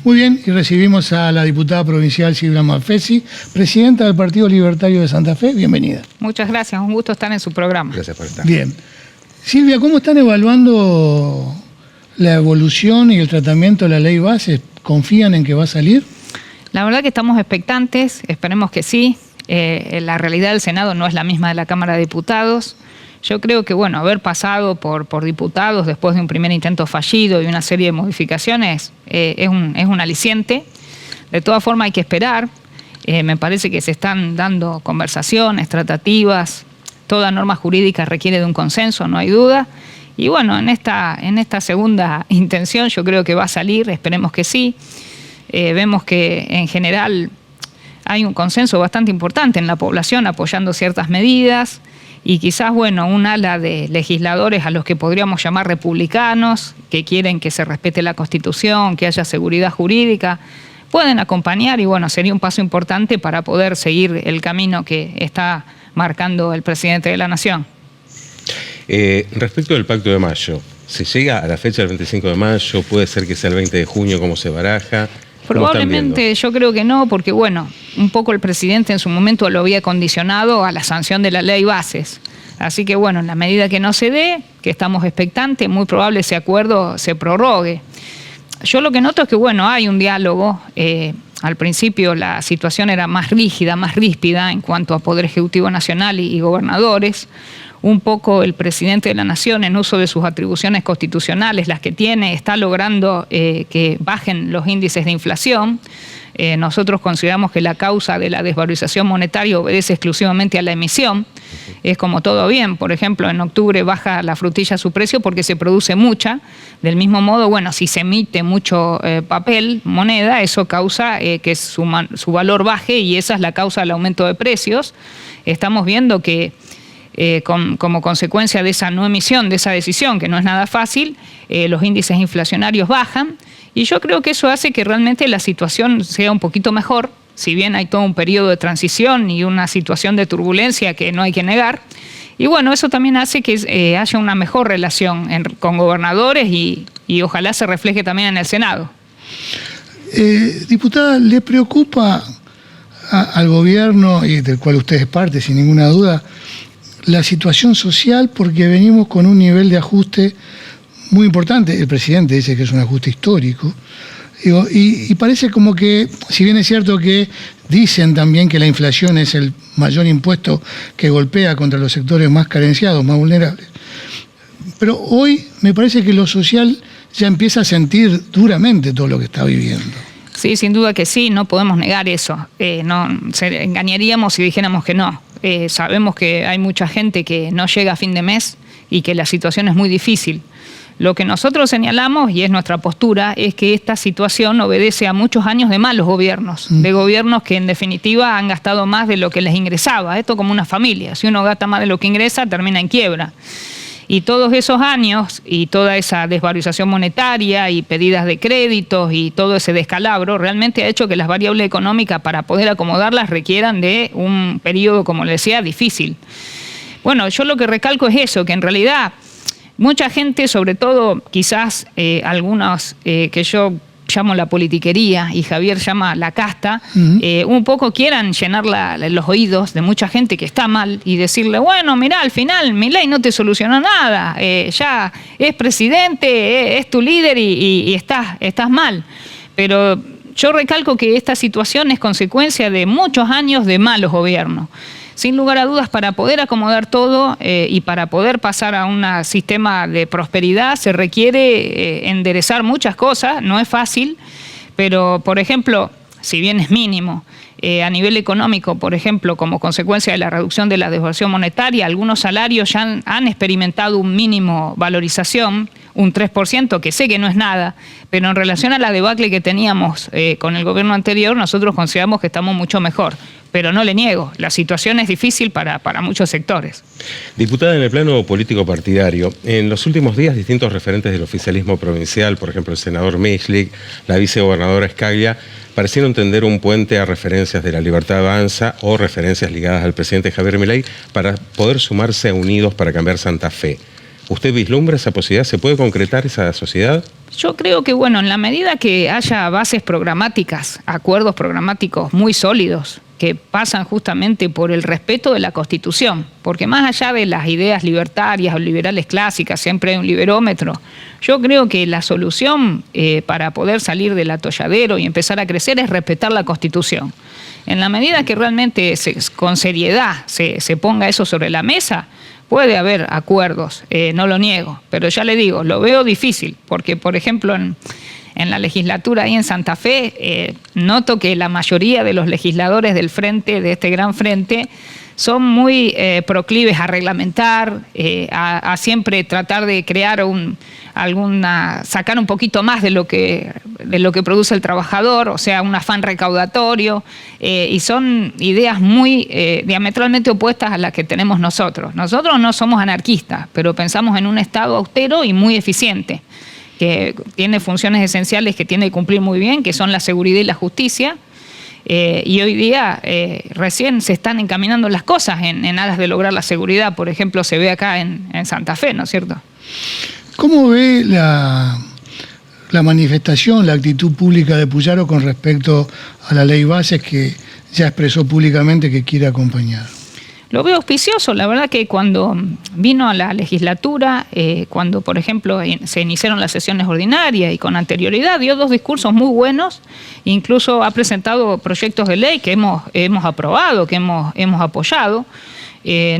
Muy bien, y recibimos a la diputada provincial Silvia Malfesi, presidenta del Partido Libertario de Santa Fe. Bienvenida. Muchas gracias, un gusto estar en su programa. Gracias por estar. Bien. Silvia, ¿cómo están evaluando la evolución y el tratamiento de la ley base? ¿Confían en que va a salir? La verdad que estamos expectantes, esperemos que sí. La realidad del Senado no es la misma de la Cámara de Diputados. Yo creo que, bueno, haber pasado por diputados después de un primer intento fallido y una serie de modificaciones es un aliciente. De todas formas hay que esperar. Me parece que se están dando conversaciones, tratativas. Toda norma jurídica requiere de un consenso, no hay duda. Y bueno, en esta segunda intención yo creo que va a salir, esperemos que sí. Vemos que en general hay un consenso bastante importante en la población apoyando ciertas medidas. Y quizás, bueno, un ala de legisladores a los que podríamos llamar republicanos, que quieren que se respete la Constitución, que haya seguridad jurídica, pueden acompañar y, bueno, sería un paso importante para poder seguir el camino que está marcando el presidente de la Nación. Respecto del Pacto de Mayo, ¿se llega a la fecha del 25 de mayo? ¿Puede ser que sea el 20 de junio como se baraja? Probablemente yo creo que no, porque bueno, un poco el presidente en su momento lo había condicionado a la sanción de la ley bases. Así que bueno, en la medida que no se dé, que estamos expectantes, muy probable ese acuerdo se prorrogue. Yo lo que noto es que bueno, hay un diálogo. Al principio la situación era más rígida, más ríspida en cuanto a Poder Ejecutivo Nacional y gobernadores. Un poco el presidente de la Nación, en uso de sus atribuciones constitucionales, las que tiene, está logrando que bajen los índices de inflación. Nosotros consideramos que la causa de la desvalorización monetaria obedece exclusivamente a la emisión. Es como todo bien, por ejemplo, en octubre baja la frutilla su precio porque se produce mucha. Del mismo modo, bueno, si se emite mucho papel, moneda, eso causa que su valor baje y esa es la causa del aumento de precios. Estamos viendo que como consecuencia de esa no emisión, de esa decisión, que no es nada fácil, los índices inflacionarios bajan y yo creo que eso hace que realmente la situación sea un poquito mejor, si bien hay todo un periodo de transición y una situación de turbulencia que no hay que negar. Y bueno, eso también hace que haya una mejor relación con gobernadores y ojalá se refleje también en el Senado. Diputada, ¿le preocupa al gobierno, y del cual usted es parte sin ninguna duda, la situación social? Porque venimos con un nivel de ajuste muy importante. El presidente dice que es un ajuste histórico. Y parece como que, si bien es cierto que dicen también que la inflación es el mayor impuesto que golpea contra los sectores más carenciados, más vulnerables, pero hoy me parece que lo social ya empieza a sentir duramente todo lo que está viviendo. Sí, sin duda que sí, no podemos negar eso. No engañaríamos si dijéramos que no. Sabemos que hay mucha gente que no llega a fin de mes y que la situación es muy difícil. Lo que nosotros señalamos, y es nuestra postura, es que esta situación obedece a muchos años de malos gobiernos, de gobiernos que en definitiva han gastado más de lo que les ingresaba. Esto como una familia, si uno gasta más de lo que ingresa, termina en quiebra. Y todos esos años y toda esa desvalorización monetaria y pedidas de créditos y todo ese descalabro realmente ha hecho que las variables económicas para poder acomodarlas requieran de un periodo, como le decía, difícil. Bueno, yo lo que recalco es eso, que en realidad mucha gente, sobre todo quizás algunos que yo llamo la politiquería y Javier llama la casta, un poco quieran llenar los oídos de mucha gente que está mal y decirle, bueno, mirá, al final Milei no te solucionó nada, ya es presidente, es tu líder y estás mal. Pero yo recalco que esta situación es consecuencia de muchos años de malos gobiernos. Sin lugar a dudas, para poder acomodar todo y para poder pasar a un sistema de prosperidad se requiere enderezar muchas cosas, no es fácil, pero por ejemplo, si bien es mínimo, a nivel económico, por ejemplo, como consecuencia de la reducción de la devaluación monetaria, algunos salarios ya han experimentado un mínimo valorización, un 3%, que sé que no es nada, pero en relación a la debacle que teníamos con el gobierno anterior, nosotros consideramos que estamos mucho mejor. Pero no le niego, la situación es difícil para muchos sectores. Diputada, en el plano político partidario, en los últimos días distintos referentes del oficialismo provincial, por ejemplo el senador Michlik, la vicegobernadora Scaglia, parecieron tender un puente a referencias de La Libertad Avanza o referencias ligadas al presidente Javier Milei para poder sumarse a Unidos para Cambiar Santa Fe. ¿Usted vislumbra esa posibilidad? ¿Se puede concretar esa sociedad? Yo creo que, bueno, en la medida que haya bases programáticas, acuerdos programáticos muy sólidos, que pasan justamente por el respeto de la Constitución, porque más allá de las ideas libertarias o liberales clásicas, siempre hay un liberómetro, yo creo que la solución para poder salir del atolladero y empezar a crecer es respetar la Constitución. En la medida que realmente con seriedad se ponga eso sobre la mesa, puede haber acuerdos, no lo niego, pero ya le digo, lo veo difícil, porque por ejemplo en la legislatura ahí en Santa Fe, noto que la mayoría de los legisladores del frente, de este gran frente, son muy proclives a reglamentar, a siempre tratar de crear sacar un poquito más de lo que produce el trabajador, o sea, un afán recaudatorio, y son ideas muy diametralmente opuestas a las que tenemos nosotros. Nosotros no somos anarquistas, pero pensamos en un Estado austero y muy eficiente, que tiene funciones esenciales que tiene que cumplir muy bien, que son la seguridad y la justicia, y hoy día recién se están encaminando las cosas en aras de lograr la seguridad. Por ejemplo, se ve acá en Santa Fe, ¿no es cierto? ¿Cómo ve la manifestación, la actitud pública de Puyaro con respecto a la ley Bases, que ya expresó públicamente que quiere acompañar? Lo veo auspicioso. La verdad que cuando vino a la legislatura, cuando, por ejemplo, se iniciaron las sesiones ordinarias y con anterioridad, dio 2 discursos muy buenos, incluso ha presentado proyectos de ley que hemos aprobado, que hemos apoyado.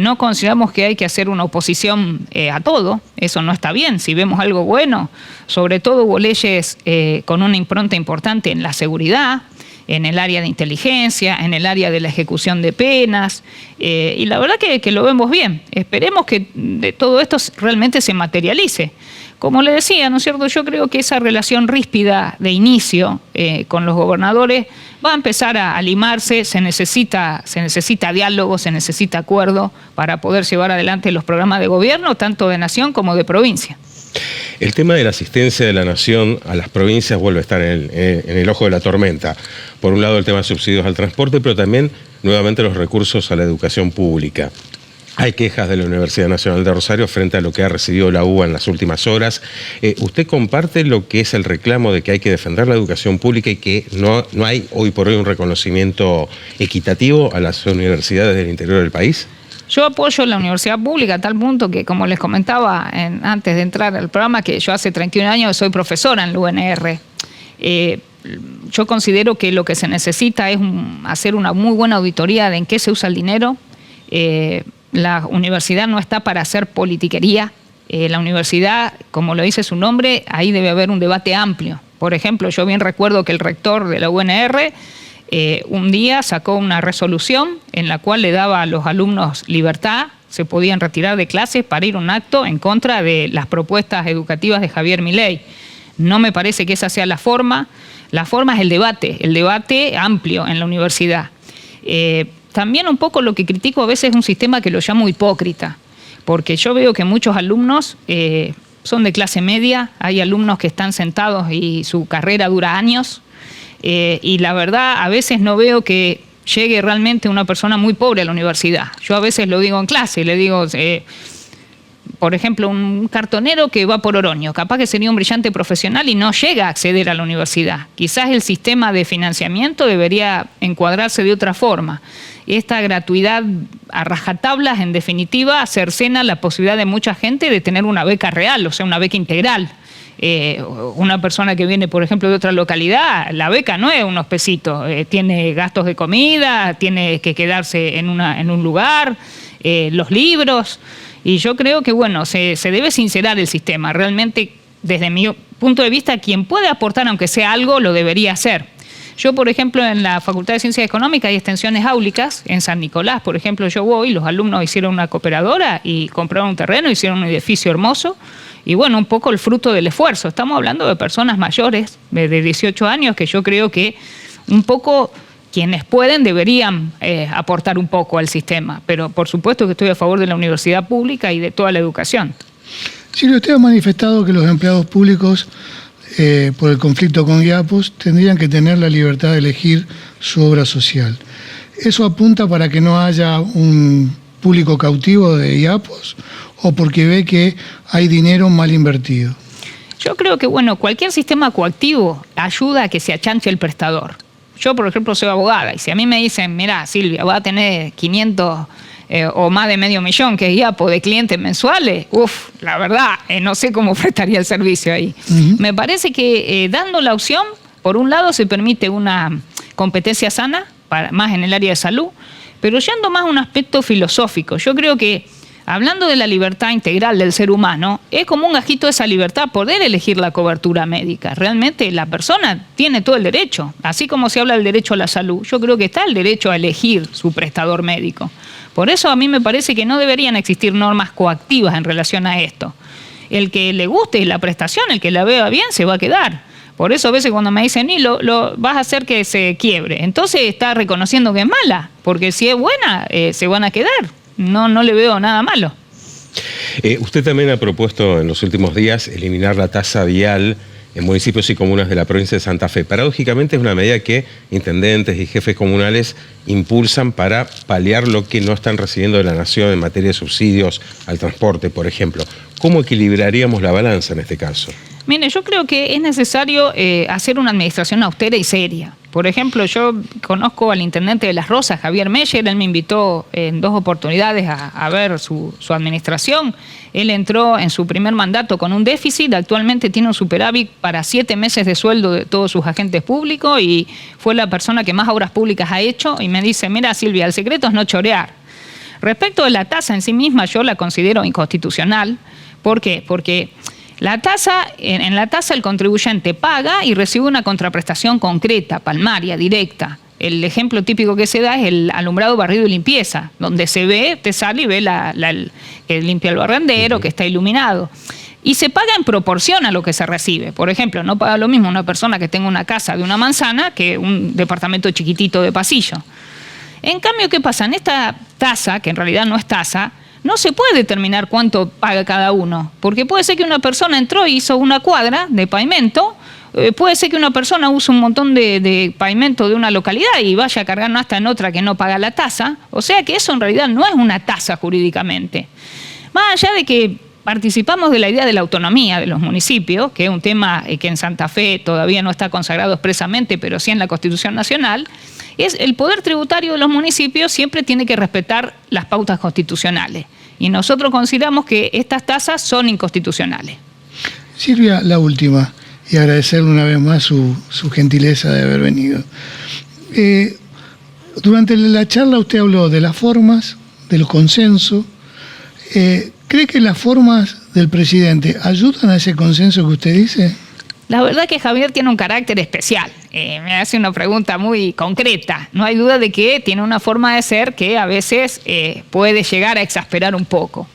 No consideramos que hay que hacer una oposición a todo, eso no está bien. Si vemos algo bueno, sobre todo hubo leyes con una impronta importante en la seguridad, en el área de inteligencia, en el área de la ejecución de penas, y la verdad que lo vemos bien. Esperemos que de todo esto realmente se materialice. Como le decía, ¿no es cierto? Yo creo que esa relación ríspida de inicio con los gobernadores va a empezar a limarse, se necesita diálogo, se necesita acuerdo para poder llevar adelante los programas de gobierno, tanto de nación como de provincia. El tema de la asistencia de la Nación a las provincias vuelve a estar en el ojo de la tormenta. Por un lado el tema de subsidios al transporte, pero también nuevamente los recursos a la educación pública. Hay quejas de la Universidad Nacional de Rosario frente a lo que ha recibido la UBA en las últimas horas. ¿Usted comparte lo que es el reclamo de que hay que defender la educación pública y que no hay hoy por hoy un reconocimiento equitativo a las universidades del interior del país? Yo apoyo la universidad pública a tal punto que, como les comentaba antes de entrar al programa, que yo hace 31 años soy profesora en la UNR. Yo considero que lo que se necesita es hacer una muy buena auditoría de en qué se usa el dinero. La universidad no está para hacer politiquería. La universidad, como lo dice su nombre, ahí debe haber un debate amplio. Por ejemplo, yo bien recuerdo que el rector de la UNR un día sacó una resolución en la cual le daba a los alumnos libertad, se podían retirar de clases para ir a un acto en contra de las propuestas educativas de Javier Milei. No me parece que esa sea la forma es el debate amplio en la universidad. También un poco lo que critico a veces es un sistema que lo llamo hipócrita, porque yo veo que muchos alumnos son de clase media, hay alumnos que están sentados y su carrera dura años, y la verdad a veces no veo que llegue realmente una persona muy pobre a la universidad. Yo a veces lo digo en clase, le digo, por ejemplo, un cartonero que va por Oroño, capaz que sería un brillante profesional y no llega a acceder a la universidad. Quizás el sistema de financiamiento debería encuadrarse de otra forma. Esta gratuidad a rajatablas, en definitiva, cercena la posibilidad de mucha gente de tener una beca real, o sea, una beca integral. Una persona que viene, por ejemplo, de otra localidad, la beca no es unos pesitos, tiene gastos de comida, tiene que quedarse en un lugar, los libros, y yo creo que, bueno, se debe sincerar el sistema. Realmente, desde mi punto de vista, quien puede aportar, aunque sea algo, lo debería hacer. Yo, por ejemplo, en la Facultad de Ciencias Económicas hay extensiones áulicas. En San Nicolás, por ejemplo, yo voy, los alumnos hicieron una cooperadora y compraron un terreno, hicieron un edificio hermoso. Y bueno, un poco el fruto del esfuerzo. Estamos hablando de personas mayores, de 18 años, que yo creo que un poco quienes pueden deberían aportar un poco al sistema. Pero por supuesto que estoy a favor de la universidad pública y de toda la educación. Silvio, usted ha manifestado que los empleados públicos, por el conflicto con Guiapos, tendrían que tener la libertad de elegir su obra social. Eso apunta para que no haya un público cautivo de IAPOS o porque ve que hay dinero mal invertido? Yo creo que, bueno, cualquier sistema coactivo ayuda a que se achanche el prestador. Yo, por ejemplo, soy abogada y si a mí me dicen, mira, Silvia, va a tener 500 o más de medio millón que es IAPO de clientes mensuales, la verdad, no sé cómo prestaría el servicio ahí. Me parece que dando la opción, por un lado se permite una competencia sana, más en el área de salud, pero yendo más a un aspecto filosófico, yo creo que hablando de la libertad integral del ser humano, es como un gajito esa libertad poder elegir la cobertura médica. Realmente la persona tiene todo el derecho, así como se habla del derecho a la salud, yo creo que está el derecho a elegir su prestador médico. Por eso a mí me parece que no deberían existir normas coactivas en relación a esto. El que le guste la prestación, el que la vea bien, se va a quedar. Por eso a veces cuando me dicen, vas a hacer que se quiebre, entonces está reconociendo que es mala, porque si es buena, se van a quedar. No le veo nada malo. Usted también ha propuesto en los últimos días eliminar la tasa vial en municipios y comunas de la provincia de Santa Fe. Paradójicamente es una medida que intendentes y jefes comunales impulsan para paliar lo que no están recibiendo de la nación en materia de subsidios al transporte, por ejemplo. ¿Cómo equilibraríamos la balanza en este caso? Mire, yo creo que es necesario hacer una administración austera y seria. Por ejemplo, yo conozco al intendente de Las Rosas, Javier Meyer, él me invitó en 2 oportunidades a ver su administración. Él entró en su primer mandato con un déficit, actualmente tiene un superávit para 7 meses de sueldo de todos sus agentes públicos y fue la persona que más obras públicas ha hecho y me dice, mira Silvia, el secreto es no chorear. Respecto de la tasa en sí misma, yo la considero inconstitucional. ¿Por qué? Porque la tasa, en la tasa el contribuyente paga y recibe una contraprestación concreta, palmaria, directa. El ejemplo típico que se da es el alumbrado, barrido y limpieza, donde se ve, te sale y ve que limpia el barrendero, que está iluminado. Y se paga en proporción a lo que se recibe. Por ejemplo, no paga lo mismo una persona que tenga una casa de una manzana que un departamento chiquitito de pasillo. En cambio, ¿qué pasa? En esta tasa, que en realidad no es tasa, no se puede determinar cuánto paga cada uno, porque puede ser que una persona entró y hizo una cuadra de pavimento, puede ser que una persona use un montón de pavimento de una localidad y vaya a cargar hasta en otra que no paga la tasa, o sea que eso en realidad no es una tasa jurídicamente. Más allá de que participamos de la idea de la autonomía de los municipios, que es un tema que en Santa Fe todavía no está consagrado expresamente, pero sí en la Constitución Nacional, es el poder tributario de los municipios siempre tiene que respetar las pautas constitucionales. Y nosotros consideramos que estas tasas son inconstitucionales. Silvia, la última, y agradecerle una vez más su gentileza de haber venido. Durante la charla usted habló de las formas, del consenso. ¿Cree que las formas del presidente ayudan a ese consenso que usted dice? La verdad que Javier tiene un carácter especial. Me hace una pregunta muy concreta. No hay duda de que tiene una forma de ser que a veces puede llegar a exasperar un poco.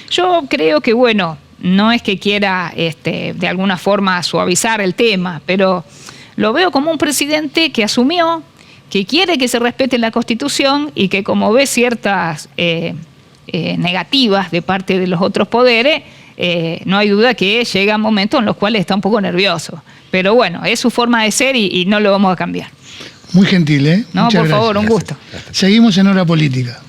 Yo creo que, bueno, no es que quiera de alguna forma suavizar el tema, pero lo veo como un presidente que asumió, que quiere que se respete la Constitución y que como ve ciertas negativas de parte de los otros poderes, no hay duda que llega momentos en los cuales está un poco nervioso. Pero bueno, es su forma de ser y no lo vamos a cambiar. Muy gentil, ¿eh? No, Muchas por favor, gracias. un gusto. Seguimos en Hora Política.